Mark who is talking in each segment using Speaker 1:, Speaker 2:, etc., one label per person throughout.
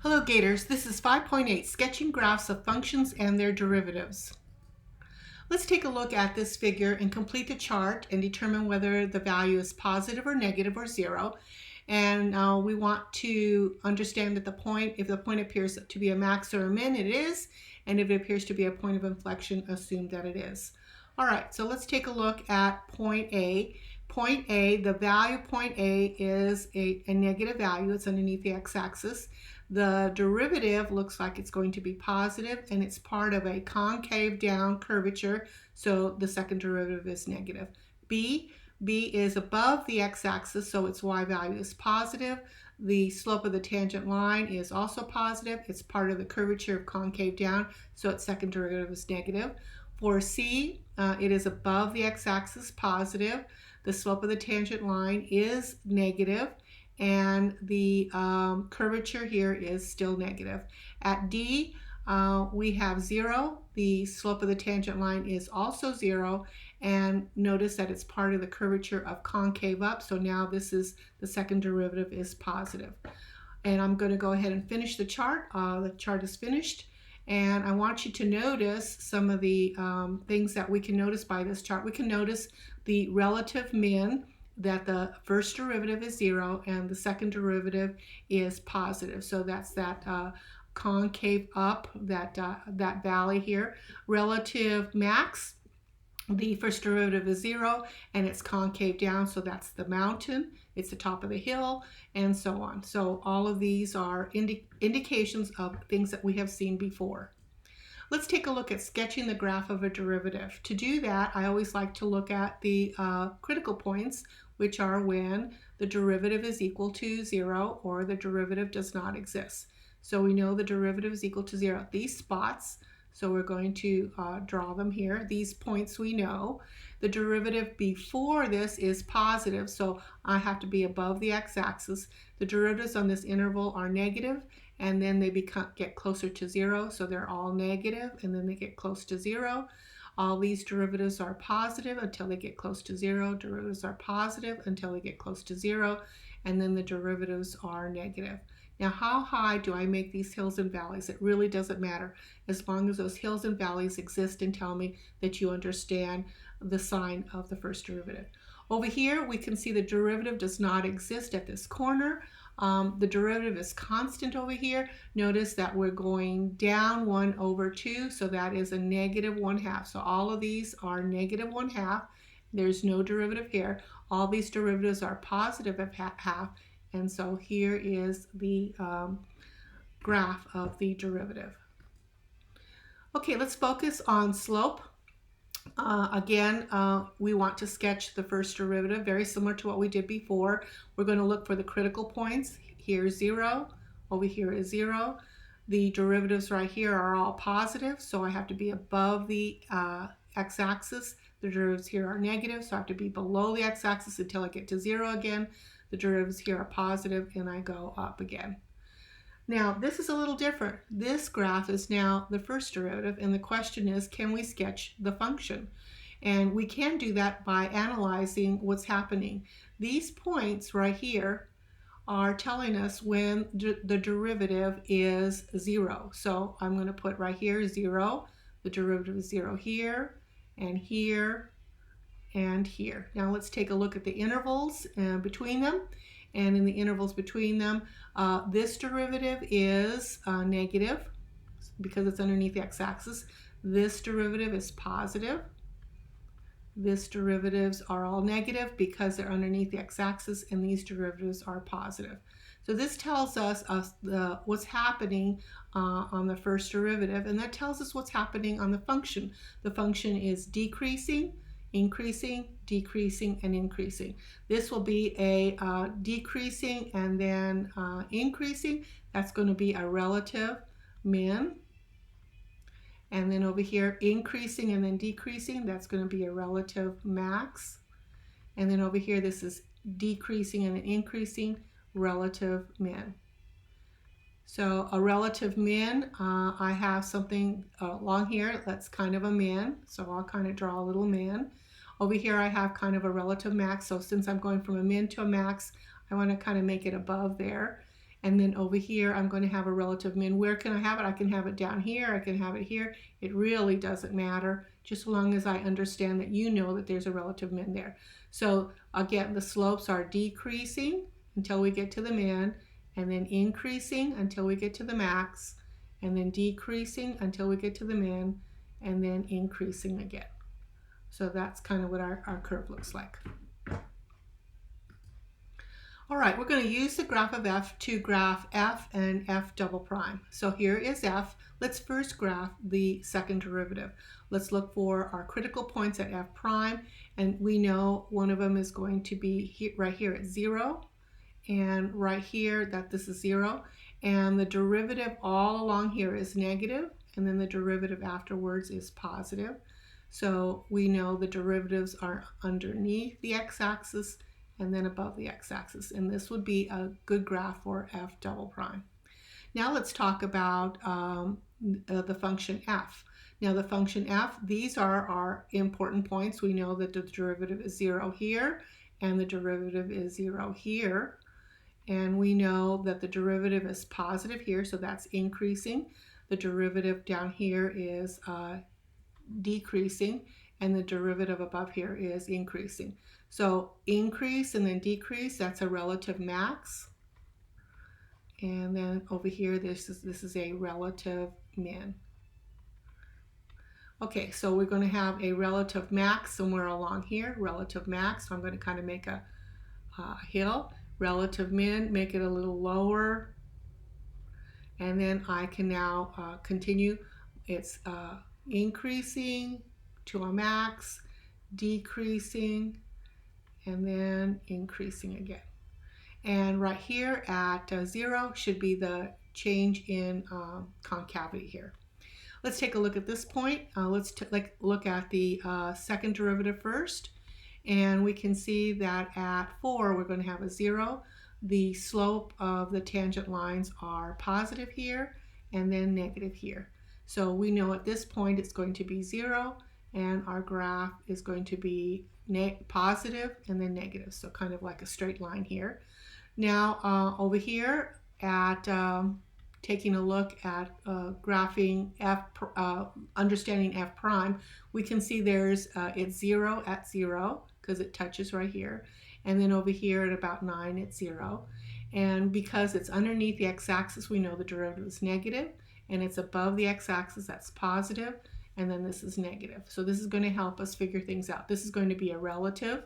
Speaker 1: Hello Gators, this is 5.8, sketching graphs of functions and their derivatives. Let's take a look at this figure and complete the chart and determine whether the value is positive or negative or zero. And we want to understand that if the point appears to be a max or a min, it is. And if it appears to be a point of inflection, assume that it is. All right, so let's take a look at point A. Point A, the value of point A is a negative value. It's underneath the x-axis. The derivative looks like it's going to be positive, and it's part of a concave down curvature, so the second derivative is negative. B is above the x-axis, so its y value is positive. The slope of the tangent line is also positive. It's part of the curvature of concave down, so its second derivative is negative. For C, it is above the x-axis, positive. The slope of the tangent line is negative, and the curvature here is still negative. At D, we have 0. The slope of the tangent line is also 0, and notice that it's part of the curvature of concave up, so now this is the second derivative is positive. And I'm going to go ahead and finish the chart. The chart is finished, and I want you to notice some of the things that we can notice by this chart. We can notice the relative min, that the first derivative is 0 and the second derivative is positive. So that's that concave up, that valley here. Relative max, the first derivative is 0 and it's concave down, so that's the mountain. It's the top of the hill, and so on. So all of these are indications of things that we have seen before. Let's take a look at sketching the graph of a derivative. To do that, I always like to look at the critical points, which are when the derivative is equal to 0 or the derivative does not exist. So we know the derivative is equal to 0 at these spots, so we're going to draw them here. These points we know. The derivative before this is positive, so I have to be above the x-axis. The derivatives on this interval are negative, and then they get closer to 0, so they're all negative, and then they get close to 0. All these derivatives are positive until they get close to 0. Derivatives are positive until they get close to 0, and then the derivatives are negative. Now, how high do I make these hills and valleys? It really doesn't matter, as long as those hills and valleys exist and tell me that you understand the sign of the first derivative. Over here, we can see the derivative does not exist at this corner. The derivative is constant over here. Notice that we're going down 1 over 2, so that is a negative 1/2. So all of these are negative 1/2. There's no derivative here. All these derivatives are positive of half, and so here is the graph of the derivative. Okay, let's focus on slope. Again, we want to sketch the first derivative, very similar to what we did before. We're going to look for the critical points. Here's 0, over here is 0. The derivatives right here are all positive, so I have to be above the x-axis. The derivatives here are negative, so I have to be below the x-axis until I get to 0 again. The derivatives here are positive, and I go up again. Now, this is a little different. This graph is now the first derivative, and the question is, can we sketch the function? And we can do that by analyzing what's happening. These points right here are telling us when the derivative is 0. So I'm going to put right here 0. The derivative is 0 here, and here, and here. Now let's take a look at the intervals between them. And in the intervals between them, this derivative is negative because it's underneath the x-axis. This derivative is positive. These derivatives are all negative because they're underneath the x-axis, and these derivatives are positive. So this tells us what's happening on the first derivative, and that tells us what's happening on the function. The function is decreasing, increasing, decreasing, and increasing. This will be a decreasing and then increasing. That's going to be a relative min. And then over here, increasing and then decreasing, that's going to be a relative max. And then over here, this is decreasing and then increasing, relative min. So a relative min, I have something along here that's kind of a min, so I'll kind of draw a little min. Over here I have kind of a relative max, so since I'm going from a min to a max, I want to kind of make it above there. And then over here, I'm going to have a relative min. Where can I have it? I can have it down here. I can have it here. It really doesn't matter, just as long as I understand that you know that there's a relative min there. So again, the slopes are decreasing until we get to the min, and then increasing until we get to the max, and then decreasing until we get to the min, and then increasing again. So that's kind of what our curve looks like. All right, we're going to use the graph of f to graph f and f double prime. So here is f. Let's first graph the second derivative. Let's look for our critical points at f prime, and we know one of them is going to be here, right here at 0, and right here that this is 0, and the derivative all along here is negative, and then the derivative afterwards is positive. So we know the derivatives are underneath the x-axis and then above the x-axis, and this would be a good graph for f double prime. Now let's talk about the function f. Now the function f, these are our important points. We know that the derivative is 0 here, and the derivative is 0 here, and we know that the derivative is positive here, so that's increasing. The derivative down here is decreasing, and the derivative above here is increasing. So increase and then decrease, that's a relative max. And then over here, this is a relative min. Okay, so we're going to have a relative max somewhere along here, relative max. So I'm going to kind of make a hill. Relative min, make it a little lower. And then I can now continue. It's increasing to a max, decreasing, and then increasing again. And right here at 0 should be the change in concavity here. Let's take a look at this point. Let's look at the second derivative first. And we can see that at 4 we're going to have a 0. The slope of the tangent lines are positive here and then negative here. So we know at this point it's going to be 0, and our graph is going to be positive and then negative, so kind of like a straight line here. Now over here at taking a look at graphing f, understanding f prime, we can see there's it's 0 at 0 because it touches right here, and then over here at about 9 it's 0. And because it's underneath the x-axis, we know the derivative is negative, and it's above the x-axis, that's positive, and then this is negative. So this is going to help us figure things out. This is going to be a relative,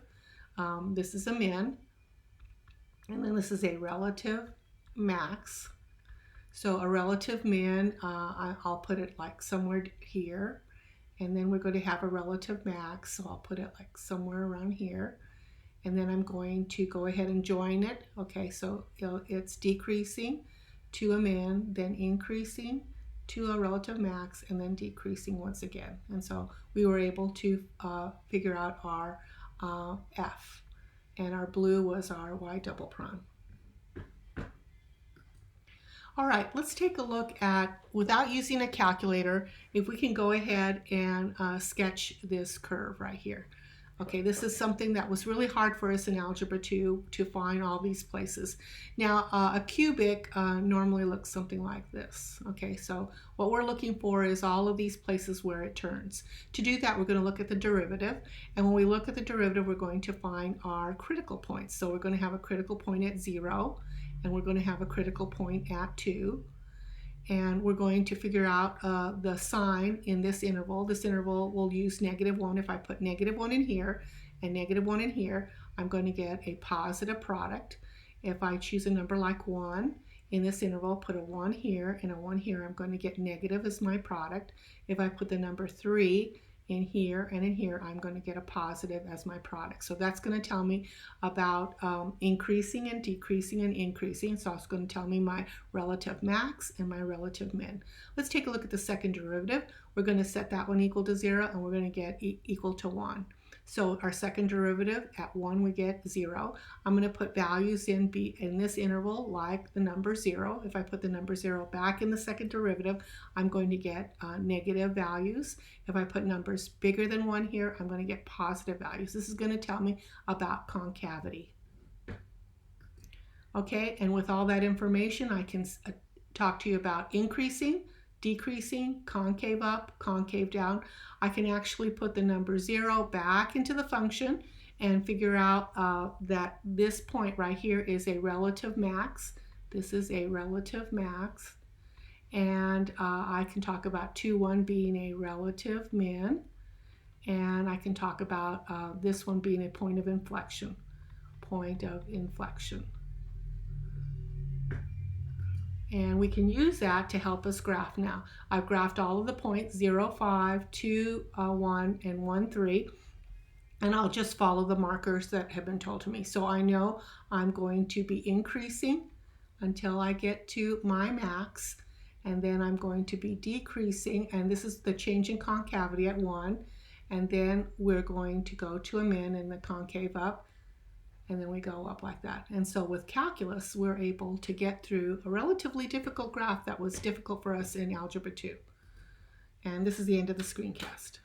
Speaker 1: this is a min, and then this is a relative max. So a relative min, I'll put it like somewhere here, and then we're going to have a relative max, so I'll put it like somewhere around here, and then I'm going to go ahead and join it. Okay, so it's decreasing to a min, then increasing to a relative max, and then decreasing once again. And so we were able to figure out our f, and our blue was our y double prime. All right, let's take a look at, without using a calculator, if we can go ahead and sketch this curve right here. Okay, this is something that was really hard for us in Algebra 2 to find all these places. Now, a cubic normally looks something like this. Okay, so what we're looking for is all of these places where it turns. To do that, we're going to look at the derivative, and when we look at the derivative, we're going to find our critical points. So we're going to have a critical point at 0, and we're going to have a critical point at 2. And we're going to figure out the sign in this interval. This interval will use -1. If I put -1 in here and -1 in here, I'm going to get a positive product. If I choose a number like 1 in this interval, put a 1 here and a 1 here, I'm going to get negative as my product. If I put the number 3 in here and in here, I'm going to get a positive as my product. So that's going to tell me about increasing and decreasing and increasing. So it's going to tell me my relative max and my relative min. Let's take a look at the second derivative. We're going to set that one equal to 0, and we're going to get equal to 1. So our second derivative, at 1 we get 0. I'm going to put values in this interval like the number 0. If I put the number 0 back in the second derivative, I'm going to get negative values. If I put numbers bigger than 1 here, I'm going to get positive values. This is going to tell me about concavity. Okay, and with all that information, I can talk to you about increasing, decreasing, concave up, concave down. I can actually put the number 0 back into the function and figure out that this point right here is a relative max. This is a relative max. And I can talk about 2, 1 being a relative min. And I can talk about this one being a point of inflection. Point of inflection. And we can use that to help us graph now. I've graphed all of the points, 0, 5, 2, 1, and 1, 3. And I'll just follow the markers that have been told to me. So I know I'm going to be increasing until I get to my max. And then I'm going to be decreasing. And this is the change in concavity at 1. And then we're going to go to a min and the concave up. And then we go up like that. And so with calculus, we're able to get through a relatively difficult graph that was difficult for us in Algebra 2. And this is the end of the screencast.